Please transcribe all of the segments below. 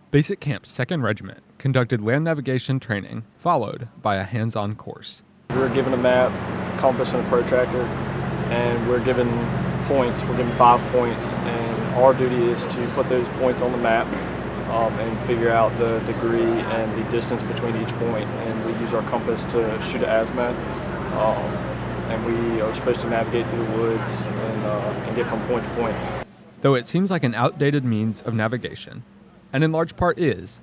Basic Camp's 2nd Regiment conducted land navigation training, followed by a hands-on course. We're given a map, compass, and a protractor, and we're given points. We're given 5 points, and our duty is to put those points on the map and figure out the degree and the distance between each point. And we use our compass to shoot an azimuth, and we are supposed to navigate through the woods and get from point to point. Though it seems like an outdated means of navigation, and in large part is,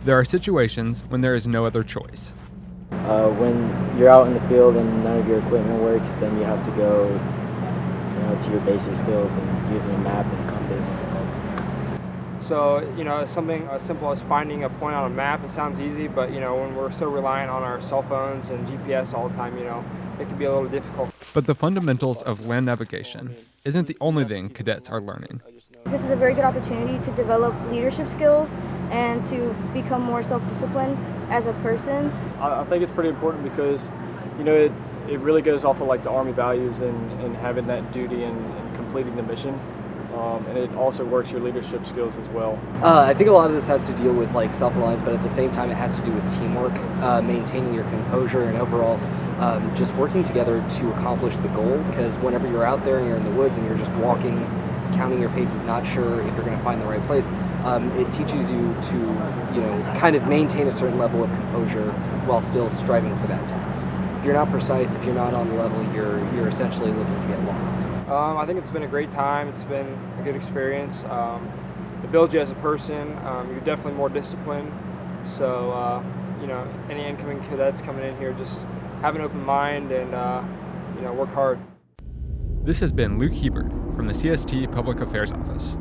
there are situations when there is no other choice. When you're out in the field and none of your equipment works, then you have to go to your basic skills and using a map and compass. So, something as simple as finding a point on a map, it sounds easy, but, when we're so reliant on our cell phones and GPS all the time, it can be a little difficult. But the fundamentals of land navigation isn't the only thing cadets are learning. This is a very good opportunity to develop leadership skills and to become more self-disciplined as a person. I think it's pretty important because, it really goes off of like the Army values and having that duty and completing the mission. And it also works your leadership skills as well. I think a lot of this has to deal with like self-reliance, but at the same time it has to do with teamwork, maintaining your composure, and overall just working together to accomplish the goal. Because whenever you're out there and you're in the woods and you're just walking, counting your paces, not sure if you're going to find the right place, it teaches you to kind of maintain a certain level of composure while still striving for that task. If you're not precise, if you're not on the level, you're essentially looking to get lost. I think it's been a great time. It's been a good experience. It builds you as a person. You're definitely more disciplined. So, any incoming cadets coming in here, just have an open mind and, work hard. This has been Luke Heibert from the CST Public Affairs Office.